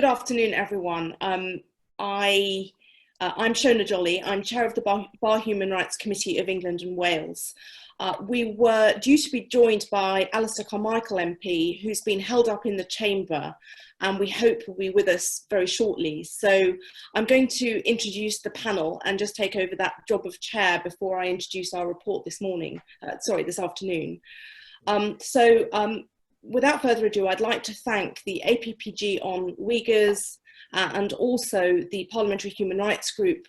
Good afternoon, everyone. I'm Schona Jolly. I'm chair of the Bar Human Rights Committee of England and Wales. We were due to be joined by Alistair Carmichael MP, who's been held up in the chamber, and we hope will be with us very shortly. So I'm going to introduce the panel and just take over that job of chair before I introduce our report this afternoon. Without further ado, I'd like to thank the APPG on Uyghurs and also the Parliamentary Human Rights Group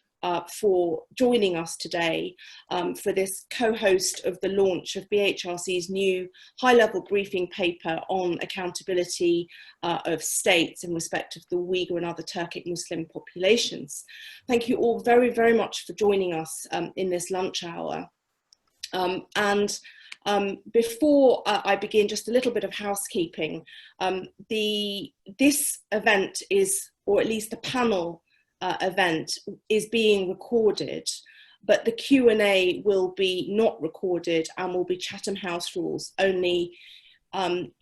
for joining us today for this co-host of the launch of BHRC's new high-level briefing paper on accountability of states in respect of the Uyghur and other Turkic Muslim populations. Thank you all very, very much for joining us in this lunch hour. Before I begin, just a little bit of housekeeping. This event is, or at least the panel event, is being recorded, but the Q&A will be not recorded and will be Chatham House rules only.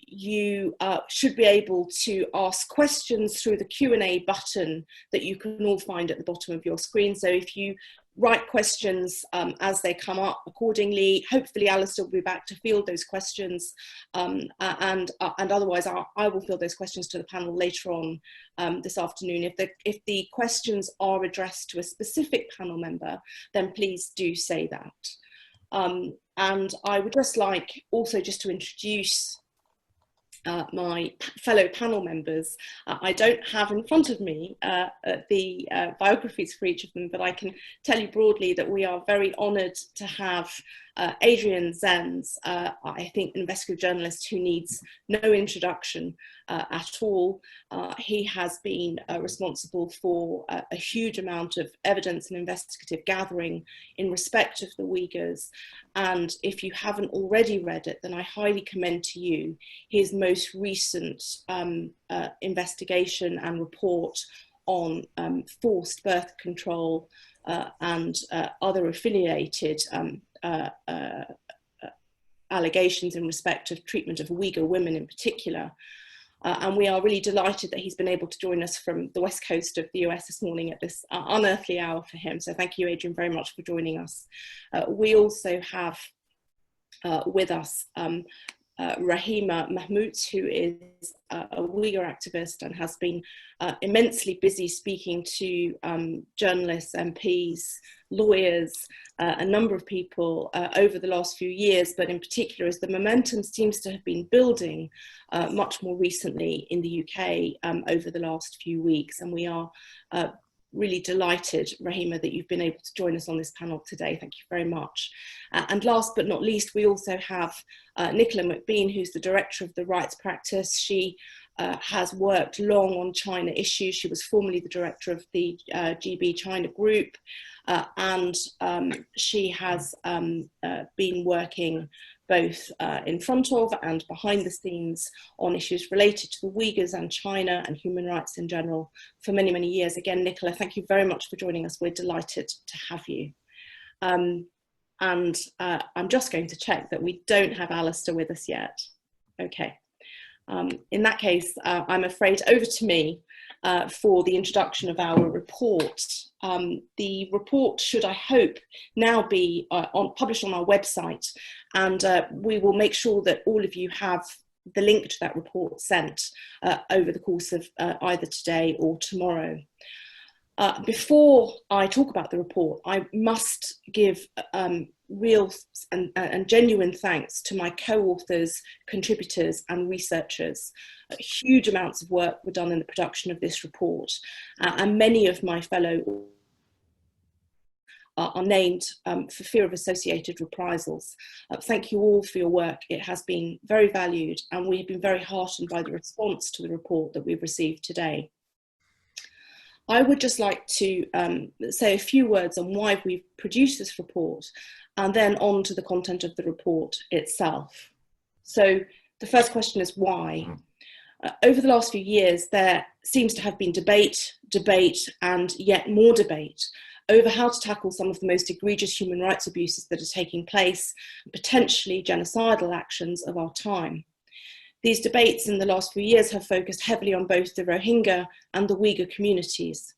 You should be able to ask questions through the Q&A button that you can all find at the bottom of your screen. So if you write questions as they come up accordingly, hopefully Alistair will be back to field those questions, and otherwise I will field those questions to the panel later on this afternoon. If the questions are addressed to a specific panel member, then please do say that. And I would just like also just to introduce my fellow panel members. I don't have in front of me the biographies for each of them, but I can tell you broadly that we are very honoured to have Adrian Zenz, I think an investigative journalist who needs no introduction at all. He has been responsible for a huge amount of evidence and investigative gathering in respect of the Uyghurs. And if you haven't already read it, then I highly commend to you his most recent investigation and report on forced birth control and other affiliated allegations in respect of treatment of Uyghur women in particular. And we are really delighted that he's been able to join us from the west coast of the US this morning at this unearthly hour for him. So thank you, Adrian, very much for joining us. We also have with us Rahima Mehmut, who is a Uyghur activist and has been immensely busy speaking to journalists, MPs, lawyers, a number of people over the last few years, but in particular as the momentum seems to have been building much more recently in the UK over the last few weeks. And we are really delighted, Rahima, that you've been able to join us on this panel today. Thank you very much. And last but not least, we also have Nicola Macbean, who's the director of the rights practice. She has worked long on China issues. She was formerly the director of the GB China group, and she has been working both in front of and behind the scenes on issues related to the Uyghurs and China and human rights in general for many, many years. Again, Nicola, thank you very much for joining us. We're delighted to have you. I'm just going to check that we don't have Alistair with us yet. Okay. In that case, I'm afraid over to me for the introduction of our report. The report should, I hope, now be published on our website, and we will make sure that all of you have the link to that report sent over the course of either today or tomorrow. Before I talk about the report, I must give real and genuine thanks to my co-authors, contributors and researchers. Huge amounts of work were done in the production of this report, and many of my fellow are named for fear of associated reprisals. Thank you all for your work. It has been very valued, and we have been very heartened by the response to the report that we've received today. I would just like to say a few words on why we've produced this report, and then on to the content of the report itself. So the first question is why? Over the last few years, there seems to have been debate, and yet more debate over how to tackle some of the most egregious human rights abuses that are taking place, potentially genocidal actions of our time. These debates in the last few years have focused heavily on both the Rohingya and the Uyghur communities.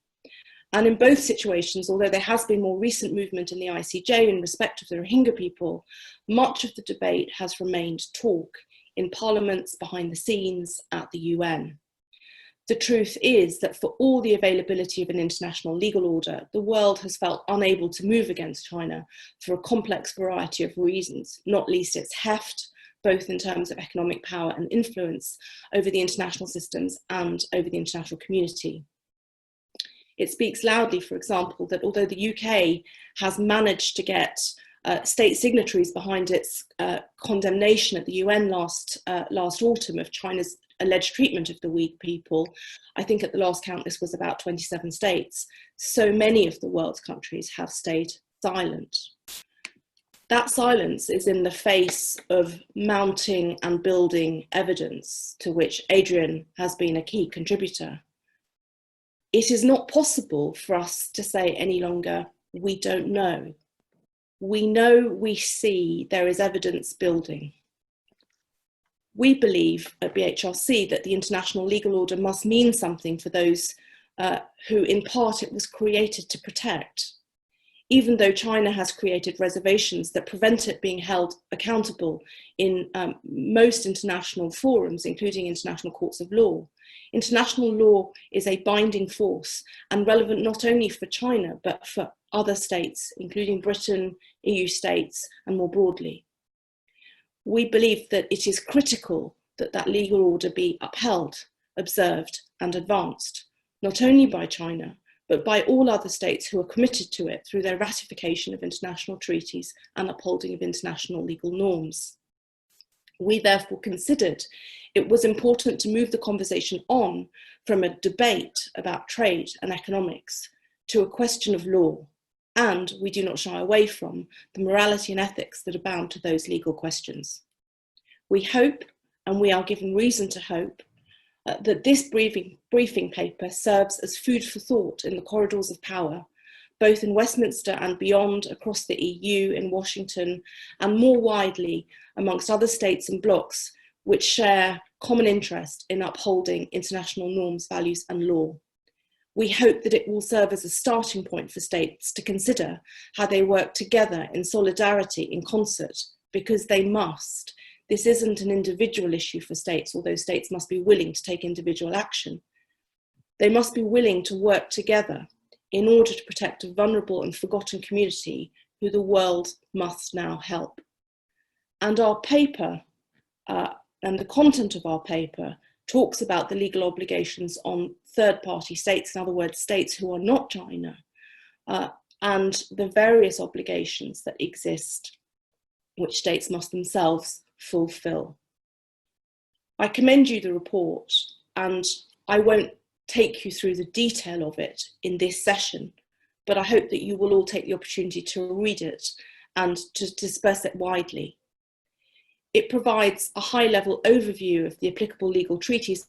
And in both situations, although there has been more recent movement in the ICJ in respect of the Rohingya people, much of the debate has remained talk in parliaments, behind the scenes, at the UN. The truth is that for all the availability of an international legal order, the world has felt unable to move against China for a complex variety of reasons, not least its heft, both in terms of economic power and influence over the international systems and over the international community. It speaks loudly, for example, that although the UK has managed to get state signatories behind its condemnation at the UN last autumn of China's alleged treatment of the Uyghur people, I think at the last count this was about 27 states, so many of the world's countries have stayed silent. That silence is in the face of mounting and building evidence to which Adrian has been a key contributor. It is not possible for us to say any longer, we don't know. We know, we see, there is evidence building. We believe at BHRC that the international legal order must mean something for those who in part it was created to protect, even though China has created reservations that prevent it being held accountable in most international forums, including international courts of law. International law is a binding force and relevant not only for China, but for other states, including Britain, EU states, and more broadly. We believe that it is critical that that legal order be upheld, observed, and advanced, not only by China, but by all other states who are committed to it through their ratification of international treaties and upholding of international legal norms. We therefore considered it was important to move the conversation on from a debate about trade and economics to a question of law, and we do not shy away from the morality and ethics that are bound to those legal questions. We hope, and we are given reason to hope, that this briefing paper serves as food for thought in the corridors of power, both in Westminster and beyond, across the EU, in Washington, and more widely amongst other states and blocs which share common interest in upholding international norms, values, and law. We hope that it will serve as a starting point for states to consider how they work together in solidarity, in concert, because they must. This isn't an individual issue for states, although states must be willing to take individual action. They must be willing to work together in order to protect a vulnerable and forgotten community who the world must now help. And our paper, and the content of our paper, talks about the legal obligations on third-party states, in other words, states who are not China, and the various obligations that exist, which states must themselves fulfill. I commend you the report, and I won't take you through the detail of it in this session, but I hope that you will all take the opportunity to read it and to disperse it widely. It provides a high-level overview of the applicable legal treaties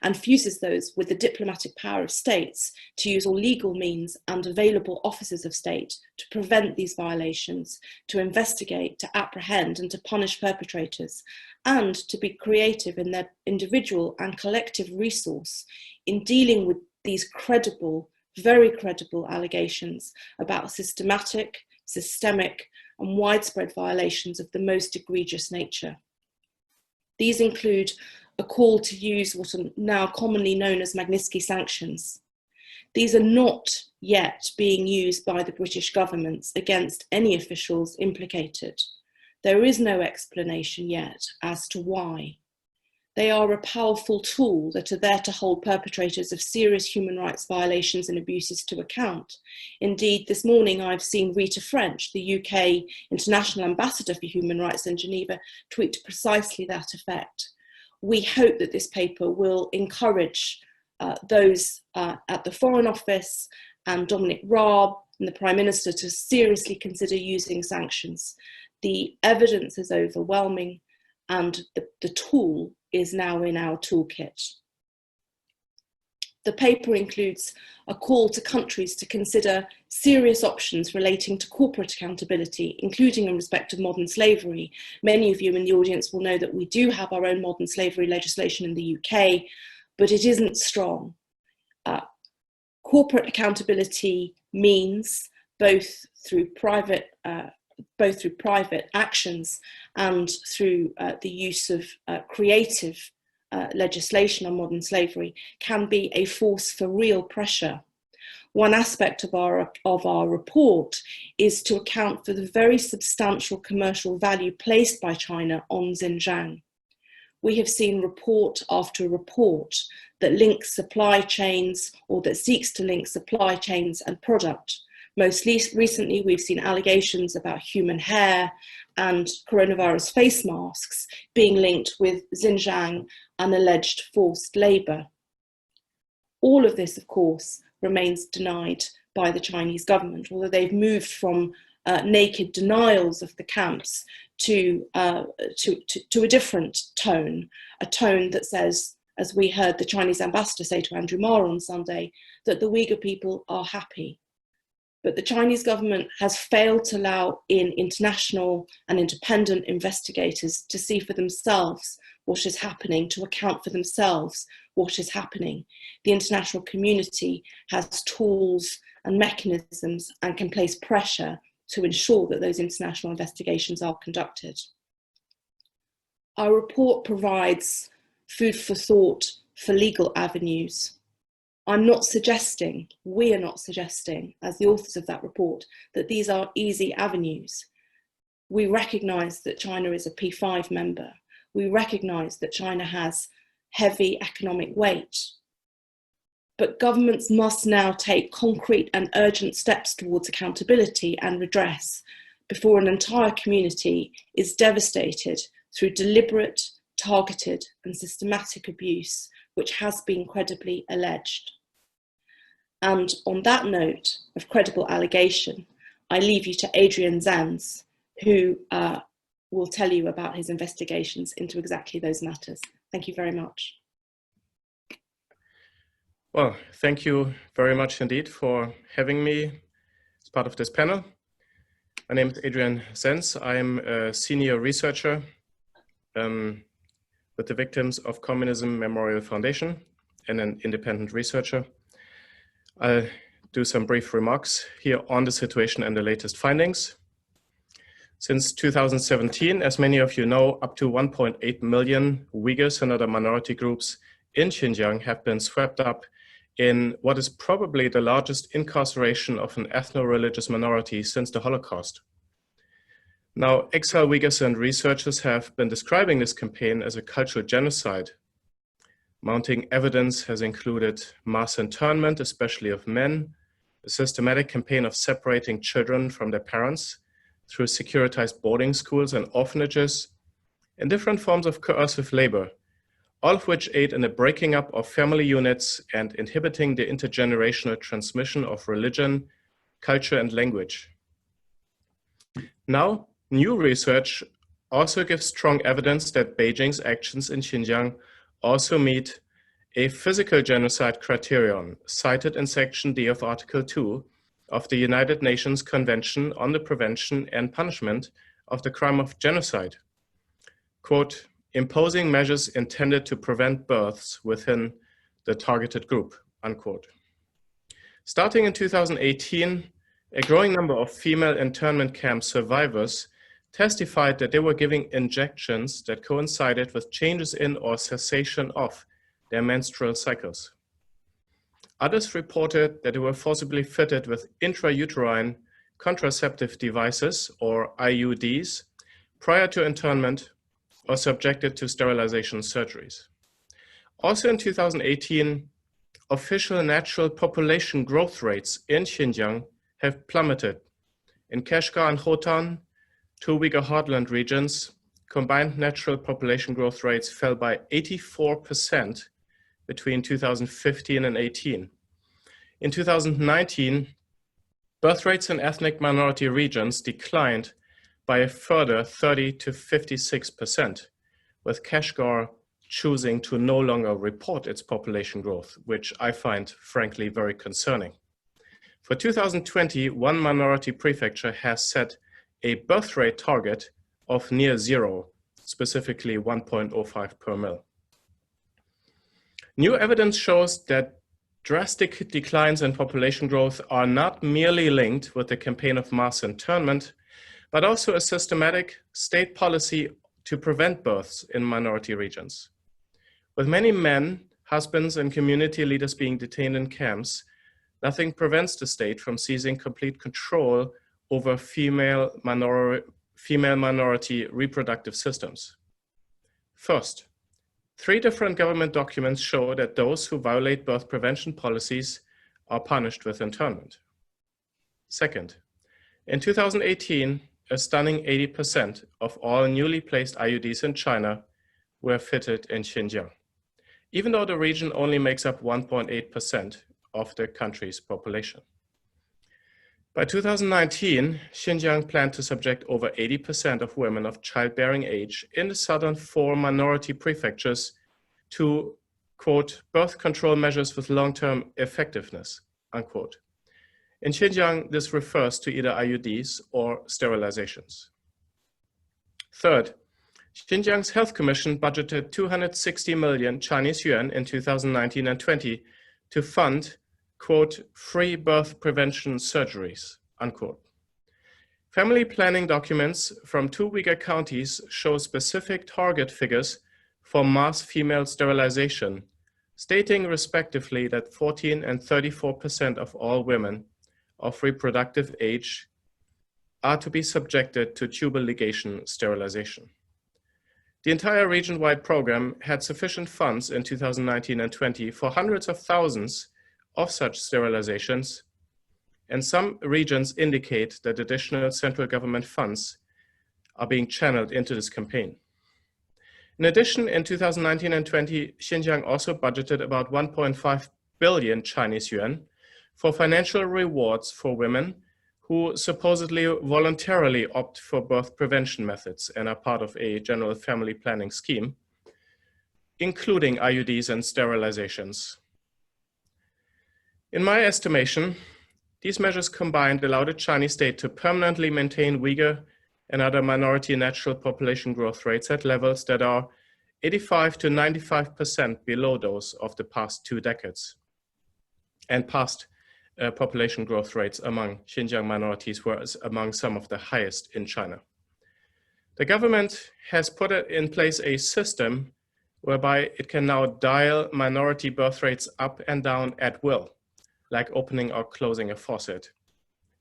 and fuses those with the diplomatic power of states to use all legal means and available officers of state to prevent these violations, to investigate, to apprehend, and to punish perpetrators, and to be creative in their individual and collective resource in dealing with these credible, very credible allegations about systematic, systemic, and widespread violations of the most egregious nature. These include a call to use what are now commonly known as Magnitsky sanctions. These are not yet being used by the British government against any officials implicated. There is no explanation yet as to why. They are a powerful tool that are there to hold perpetrators of serious human rights violations and abuses to account. Indeed, this morning I've seen Rita French, the UK International Ambassador for Human Rights in Geneva, tweet to precisely that effect. We hope that this paper will encourage those at the Foreign Office and Dominic Raab and the Prime Minister to seriously consider using sanctions. The evidence is overwhelming, and the tool is now in our toolkit. The paper includes a call to countries to consider serious options relating to corporate accountability, including in respect of modern slavery. Many of you in the audience will know that we do have our own modern slavery legislation in the UK, but it isn't strong. Corporate accountability means both through private actions and through the use of creative legislation on modern slavery, can be a force for real pressure. One aspect of our report is to account for the very substantial commercial value placed by China on Xinjiang. We have seen report after report that links supply chains, or that seeks to link supply chains and product. Most recently, we've seen allegations about human hair and coronavirus face masks being linked with Xinjiang and alleged forced labour. All of this, of course, remains denied by the Chinese government, although they've moved from naked denials of the camps to a different tone, a tone that says, as we heard the Chinese ambassador say to Andrew Marr on Sunday, that the Uyghur people are happy. But the Chinese government has failed to allow in international and independent investigators to see for themselves what is happening, to account for themselves what is happening. The international community has tools and mechanisms and can place pressure to ensure that those international investigations are conducted. Our report provides food for thought for legal avenues. I'm not suggesting, we are not suggesting, as the authors of that report, that these are easy avenues. We recognise that China is a P5 member. We recognise that China has heavy economic weight. But governments must now take concrete and urgent steps towards accountability and redress before an entire community is devastated through deliberate, targeted and systematic abuse, which has been credibly alleged. And on that note of credible allegation, I leave you to Adrian Zenz, who will tell you about his investigations into exactly those matters. Thank you very much. Well, thank you very much indeed for having me as part of this panel. My name is Adrian Zenz. I am a senior researcher with the Victims of Communism Memorial Foundation and an independent researcher. I'll do some brief remarks here on the situation and the latest findings. Since 2017, as many of you know, up to 1.8 million Uyghurs and other minority groups in Xinjiang have been swept up in what is probably the largest incarceration of an ethno-religious minority since the Holocaust. Now, exile Uyghurs and researchers have been describing this campaign as a cultural genocide. Mounting evidence has included mass internment, especially of men, a systematic campaign of separating children from their parents through securitized boarding schools and orphanages, and different forms of coercive labor, all of which aid in the breaking up of family units and inhibiting the intergenerational transmission of religion, culture, and language. Now, new research also gives strong evidence that Beijing's actions in Xinjiang also meet a physical genocide criterion cited in Section D of Article 2 of the United Nations Convention on the Prevention and Punishment of the Crime of Genocide. Quote, imposing measures intended to prevent births within the targeted group, unquote. Starting in 2018, a growing number of female internment camp survivors testified that they were giving injections that coincided with changes in or cessation of their menstrual cycles. Others reported that they were forcibly fitted with intrauterine contraceptive devices, or IUDs, prior to internment or subjected to sterilization surgeries. Also in 2018, official natural population growth rates in Xinjiang have plummeted. In Kashgar and Khotan, two Uyghur heartland regions, combined natural population growth rates fell by 84% between 2015 and 18. In 2019, birth rates in ethnic minority regions declined by a further 30 to 56%, with Kashgar choosing to no longer report its population growth, which I find frankly very concerning. For 2020, one minority prefecture has set a birth rate target of near zero, specifically 1.05 per mil. New evidence shows that drastic declines in population growth are not merely linked with the campaign of mass internment, but also a systematic state policy to prevent births in minority regions. With many men, husbands, and community leaders being detained in camps, nothing prevents the state from seizing complete control over female minority reproductive systems. First, 3 different government documents show that those who violate birth prevention policies are punished with internment. Second, in 2018, a stunning 80% of all newly placed IUDs in China were fitted in Xinjiang, even though the region only makes up 1.8% of the country's population. By 2019, Xinjiang planned to subject over 80% of women of childbearing age in the southern 4 minority prefectures to, quote, birth control measures with long-term effectiveness, unquote. In Xinjiang, this refers to either IUDs or sterilizations. Third, Xinjiang's Health Commission budgeted 260 million Chinese yuan in 2019 and 20 to fund, quote, free birth prevention surgeries, unquote. Family planning documents from 2 Uyghur counties show specific target figures for mass female sterilization, stating respectively that 14% and 34% of all women of reproductive age are to be subjected to tubal ligation sterilization. The entire region-wide program had sufficient funds in 2019 and 20 for hundreds of thousands of such sterilizations, and some regions indicate that additional central government funds are being channeled into this campaign. In addition, in 2019 and 20, Xinjiang also budgeted about 1.5 billion Chinese yuan for financial rewards for women who supposedly voluntarily opt for birth prevention methods and are part of a general family planning scheme, including IUDs and sterilizations. In my estimation, these measures combined allow the Chinese state to permanently maintain Uyghur and other minority natural population growth rates at levels that are 85 to 95% below those of the past 2 decades. And past population growth rates among Xinjiang minorities were among some of the highest in China. The government has put in place a system whereby it can now dial minority birth rates up and down at will, like opening or closing a faucet,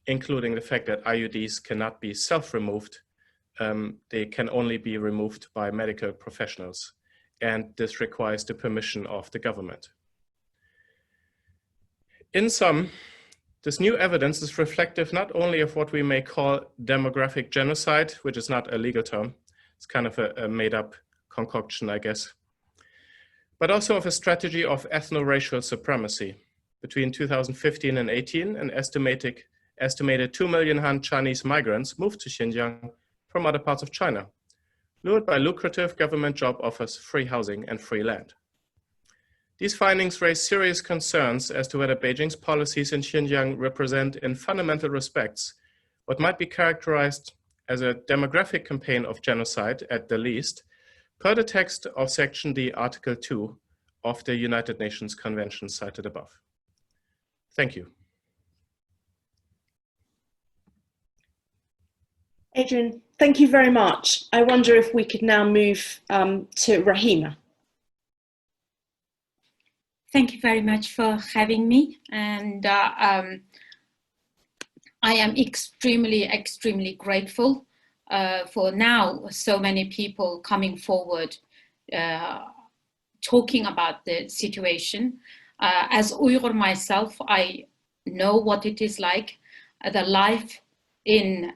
including the fact that IUDs cannot be self-removed. They can only be removed by medical professionals, and this requires the permission of the government. In sum, this new evidence is reflective not only of what we may call demographic genocide, which is not a legal term, it's kind of a made-up concoction, I guess, but also of a strategy of ethno-racial supremacy. Between 2015 and 18, an estimated 2 million Han Chinese migrants moved to Xinjiang from other parts of China, lured by lucrative government job offers, free housing, and free land. These findings raise serious concerns as to whether Beijing's policies in Xinjiang represent in fundamental respects what might be characterized as a demographic campaign of genocide at the least, per the text of Section D, Article 2 of the United Nations Convention cited above. Thank you. Adrian, thank you very much. I wonder if we could now move to Rahima. Thank you very much for having me. And I am extremely grateful for now so many people coming forward talking about the situation. As Uyghur myself, I know what it is like, the life in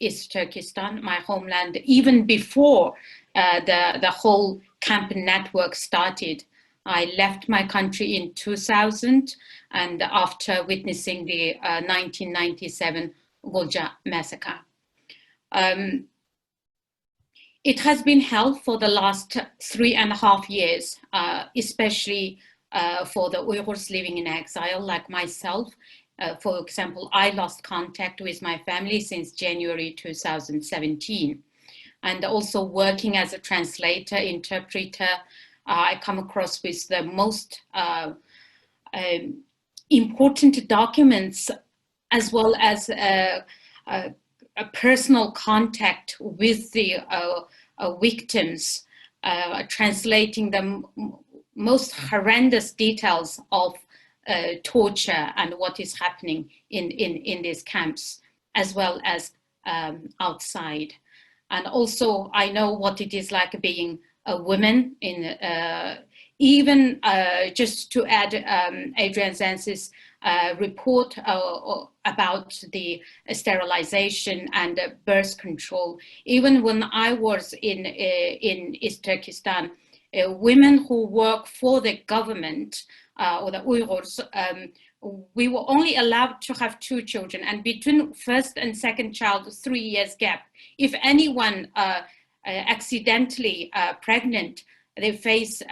East Turkestan, my homeland, even before the whole camp network started. I left my country in 2000 and after witnessing the 1997 Gulja massacre. it has been held for the last 3.5 years, especially for the Uyghurs living in exile, like myself. For example, I lost contact with my family since January 2017. And also working as a translator, interpreter, I come across with the most important documents, as well as a personal contact with the victims, translating the most horrendous details of torture and what is happening in these camps, as well as outside. And also, I know what it is like being a woman in, even just to add Adrian Zenz's report about the sterilization and birth control. Even when I was in East Turkestan, women who work for the government or the Uyghurs, we were only allowed to have 2 children, and between first and second child, 3 years gap. If anyone accidentally pregnant, they face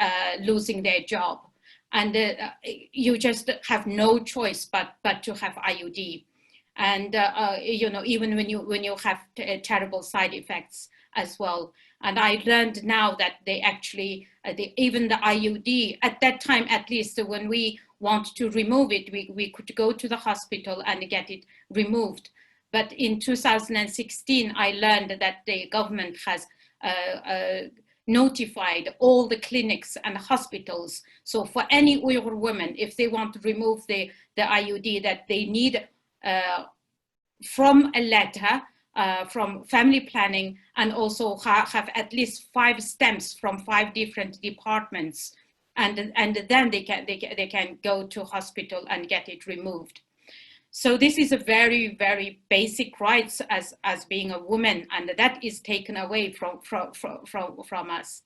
losing their job, and you just have no choice but to have IUD. And you know, even when you have terrible side effects as well. And I learned now that they actually, even the IUD, at that time at least, when we want to remove it, we could go to the hospital and get it removed. But in 2016, I learned that the government has notified all the clinics and hospitals. So for any Uyghur woman, if they want to remove the IUD, that they need from a letter from family planning, and also have at least 5 stamps from 5 different departments, and then they can go to hospital and get it removed. So this is a very, very basic rights as being a woman, and that is taken away from us.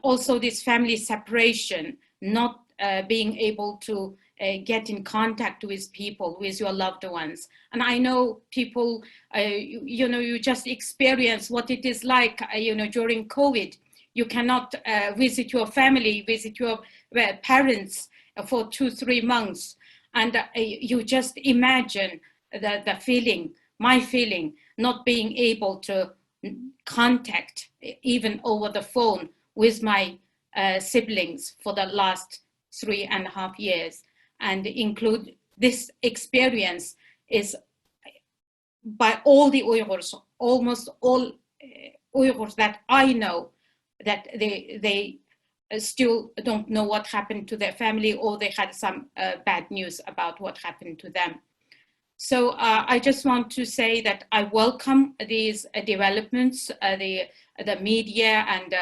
Also this family separation, not being able to get in contact with people, with your loved ones. And I know people, you know, you just experience what it is like, you know, during COVID. You cannot visit your family, visit your parents for 2-3 months. And you just imagine the feeling, my feeling, not being able to contact even over the phone with my siblings for the last 3.5 years. And include this experience is by all the Uyghurs, almost all Uyghurs that I know, that they still don't know what happened to their family, or they had some bad news about what happened to them. So I just want to say that I welcome these developments, the media, and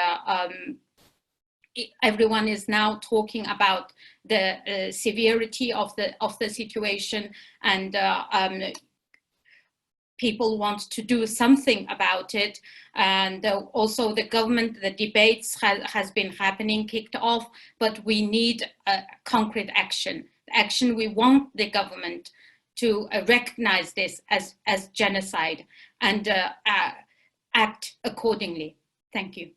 everyone is now talking about the severity of the situation, and people want to do something about it. And also the government, the debates has been happening, kicked off, but we need concrete action. Action, we want the government to recognize this as genocide and act accordingly. Thank you.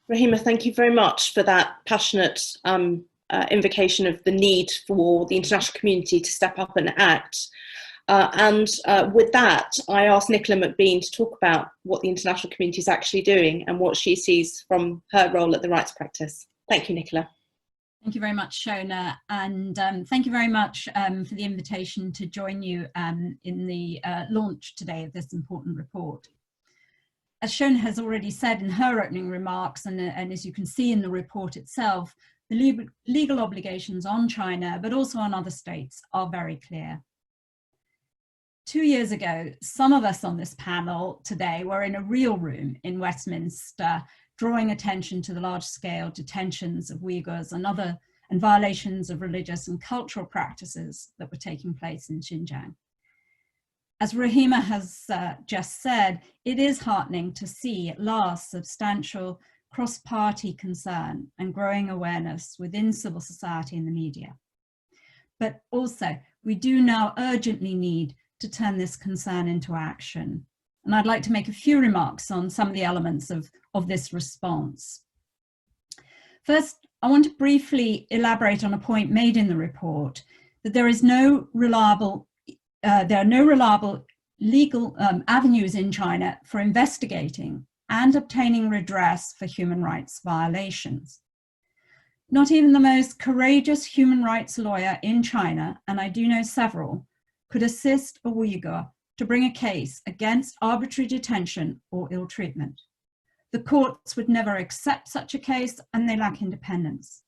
Rahima, thank you very much for that passionate invocation of the need for the international community to step up and act. With that, I asked Nicola Macbean to talk about what the international community is actually doing and what she sees from her role at the rights practice. Thank you, Nicola. Thank you very much, Schona, and thank you very much for the invitation to join you in the launch today of this important report. As Schona has already said in her opening remarks, and as you can see in the report itself, the legal obligations on China, but also on other states, are very clear. 2 years ago, some of us on this panel today were in a real room in Westminster, drawing attention to the large-scale detentions of Uyghurs and violations of religious and cultural practices that were taking place in Xinjiang. As Rahima has just said, it is heartening to see at last substantial cross-party concern and growing awareness within civil society and the media. But also, we do now urgently need to turn this concern into action. And I'd like to make a few remarks on some of the elements of this response. First, I want to briefly elaborate on a point made in the report, that there are no reliable legal avenues in China for investigating and obtaining redress for human rights violations. Not even the most courageous human rights lawyer in China, and I do know several, could assist a Uyghur to bring a case against arbitrary detention or ill treatment. The courts would never accept such a case, and they lack independence.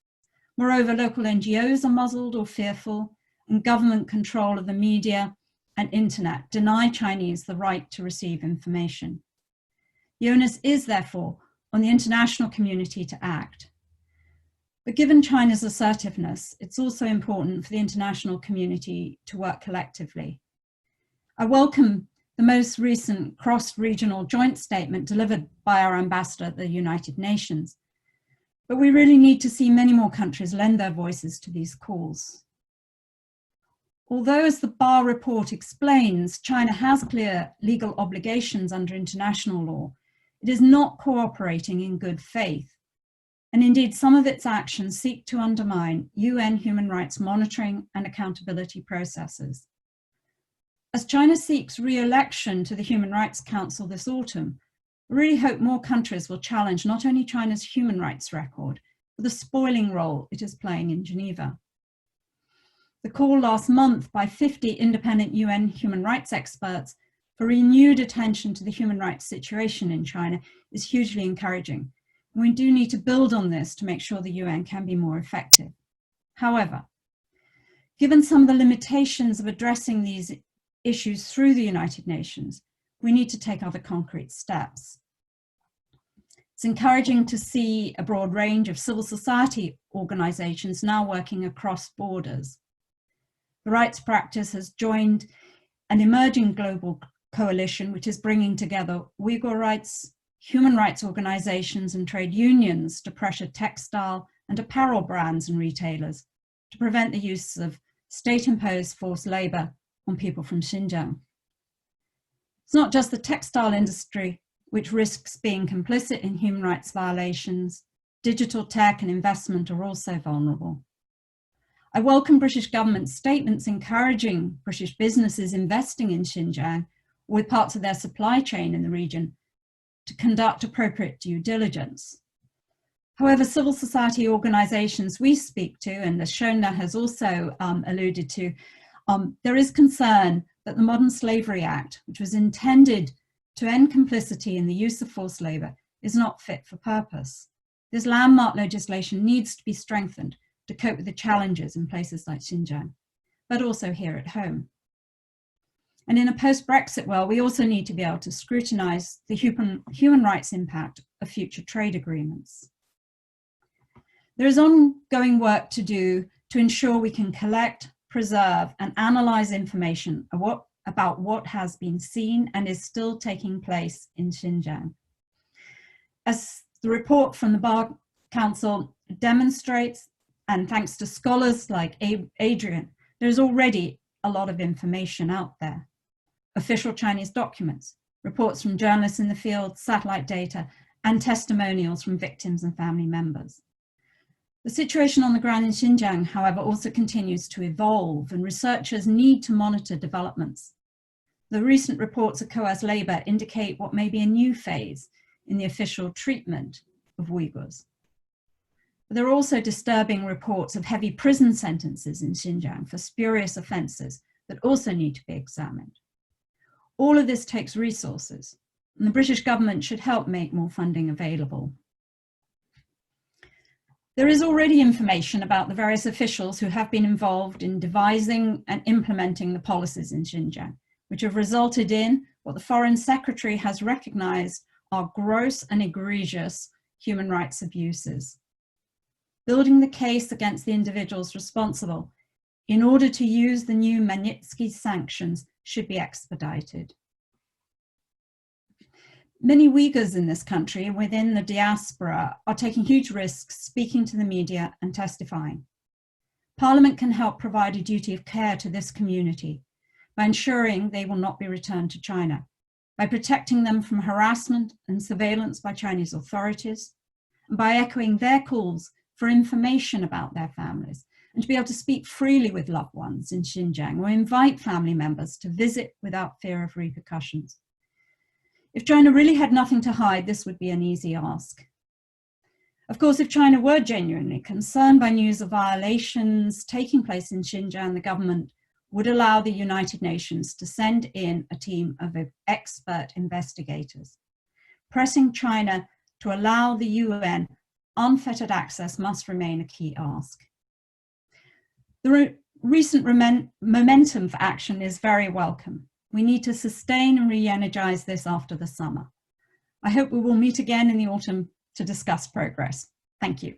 Moreover, local NGOs are muzzled or fearful, and government control of the media and internet deny Chinese the right to receive information. The onus is therefore on the international community to act. But given China's assertiveness, it's also important for the international community to work collectively. I welcome the most recent cross-regional joint statement delivered by our ambassador at the United Nations, but we really need to see many more countries lend their voices to these calls. Although, as the Barr report explains, China has clear legal obligations under international law, it is not cooperating in good faith. And indeed, some of its actions seek to undermine UN human rights monitoring and accountability processes. As China seeks re-election to the Human Rights Council this autumn, I really hope more countries will challenge not only China's human rights record, but the spoiling role it is playing in Geneva. The call last month by 50 independent UN human rights experts for renewed attention to the human rights situation in China is hugely encouraging. And we do need to build on this to make sure the UN can be more effective. However, given some of the limitations of addressing these issues through the United Nations, we need to take other concrete steps. It's encouraging to see a broad range of civil society organizations now working across borders. The Rights Practice has joined an emerging global coalition which is bringing together Uyghur rights, human rights organizations and trade unions to pressure textile and apparel brands and retailers to prevent the use of state-imposed forced labor on people from Xinjiang. It's not just the textile industry which risks being complicit in human rights violations. Digital tech and investment are also vulnerable. I welcome British government statements encouraging British businesses investing in Xinjiang or with parts of their supply chain in the region to conduct appropriate due diligence. However, civil society organizations we speak to, and as Schona has also alluded to, there is concern that the Modern Slavery Act, which was intended to end complicity in the use of forced labor, is not fit for purpose. This landmark legislation needs to be strengthened to cope with the challenges in places like Xinjiang, but also here at home. And in a post-Brexit world, we also need to be able to scrutinize the human rights impact of future trade agreements. There is ongoing work to do to ensure we can collect, preserve, and analyze information about what has been seen and is still taking place in Xinjiang. As the report from the Bar Council demonstrates, and thanks to scholars like Adrian, there's already a lot of information out there. Official Chinese documents, reports from journalists in the field, satellite data, and testimonials from victims and family members. The situation on the ground in Xinjiang, however, also continues to evolve, and researchers need to monitor developments. The recent reports of coerced labor indicate what may be a new phase in the official treatment of Uyghurs. But there are also disturbing reports of heavy prison sentences in Xinjiang for spurious offences that also need to be examined. All of this takes resources, and the British government should help make more funding available. There is already information about the various officials who have been involved in devising and implementing the policies in Xinjiang, which have resulted in what the Foreign Secretary has recognised are gross and egregious human rights abuses. Building the case against the individuals responsible in order to use the new Magnitsky sanctions should be expedited. Many Uyghurs in this country and within the diaspora are taking huge risks speaking to the media and testifying. Parliament can help provide a duty of care to this community by ensuring they will not be returned to China. by protecting them from harassment and surveillance by Chinese authorities, and by echoing their calls for information about their families, and to be able to speak freely with loved ones in Xinjiang or invite family members to visit without fear of repercussions. If China really had nothing to hide, this would be an easy ask. Of course, if China were genuinely concerned by news of violations taking place in Xinjiang, the government would allow the United Nations to send in a team of expert investigators. Pressing China to allow the UN unfettered access must remain a key ask. The recent momentum for action is very welcome. We need to sustain and re-energize this after the summer. I hope we will meet again in the autumn to discuss progress. Thank you.